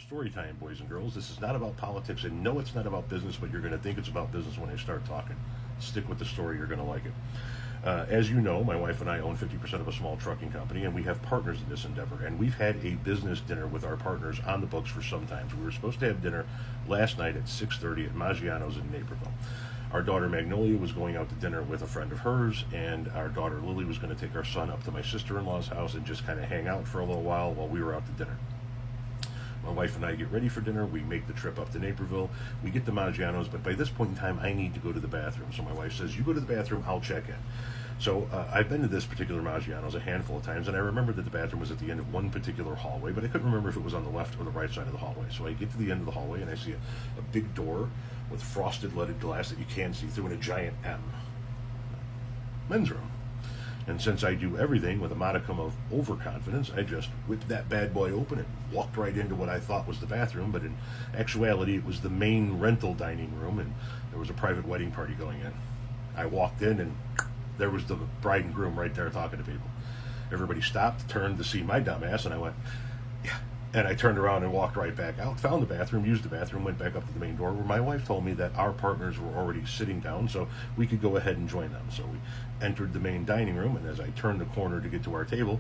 Story time, boys and girls. This is not about politics, and no, it's not about business, but you're going to think it's about business when I start talking. Stick with the story, you're going to like it. As you know, my wife and I own 50% of a small trucking company, and we have partners in this endeavor. And we've had a business dinner with our partners on the books for some time. So we were supposed to have dinner last night at 6:30 at Maggiano's in Naperville. Our daughter Magnolia was going out to dinner with a friend of hers, and our daughter Lily was going to take our son up to my sister-in-law's house and just kind of hang out for a little while we were out to dinner. My wife and I get ready for dinner. We make the trip up to Naperville. We get to Maggiano's, but by this point in time, I need to go to the bathroom. So my wife says, you go to the bathroom, I'll check in. So I've been to this particular Maggiano's a handful of times, and I remember that the bathroom was at the end of one particular hallway, but I couldn't remember if it was on the left or the right side of the hallway. So I get to the end of the hallway, and I see a big door with frosted leaded glass that you can see through, and a giant M. Men's room. And since I do everything with a modicum of overconfidence, I just whipped that bad boy open and walked right into what I thought was the bathroom, but in actuality it was the main rental dining room, and there was a private wedding party going in. I walked in, and there was the bride and groom right there talking to people. Everybody stopped, turned to see my dumb ass, and I went, yeah. And I turned around and walked right back out, found the bathroom, used the bathroom, went back up to the main door, where my wife told me that our partners were already sitting down, so we could go ahead and join them. So we entered the main dining room, and as I turned the corner to get to our table,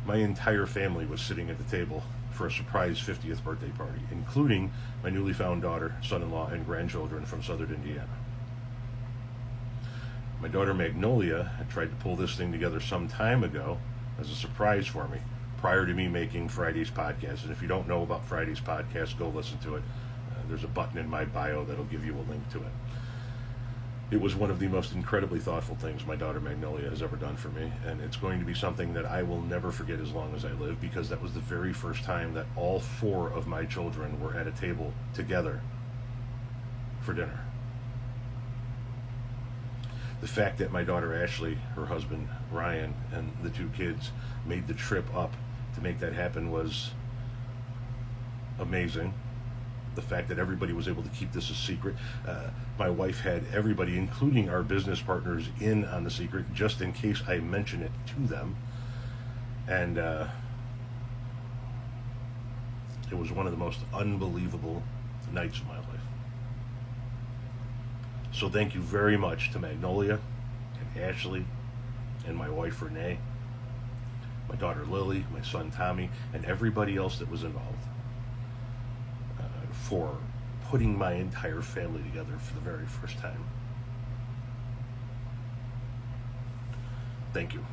my entire family was sitting at the table for a surprise 50th birthday party, including my newly found daughter, son-in-law, and grandchildren from Southern Indiana. My daughter Magnolia had tried to pull this thing together some time ago as a surprise for me, prior to me making Friday's podcast. And if you don't know about Friday's podcast, go listen to it. There's a button in my bio that'll give you a link to it. It was one of the most incredibly thoughtful things my daughter Magnolia has ever done for me, and it's going to be something that I will never forget as long as I live, because that was the very first time that all four of my children were at a table together for dinner. The fact that my daughter Ashley, her husband Ryan, and the two kids made the trip up to make that happen was amazing. The fact that everybody was able to keep this a secret. My wife had everybody, including our business partners, in on the secret just in case I mention it to them. And it was one of the most unbelievable nights of my life. So thank you very much to Magnolia and Ashley and my wife Renee, my daughter Lily, my son Tommy, and everybody else that was involved for putting my entire family together for the very first time. Thank you.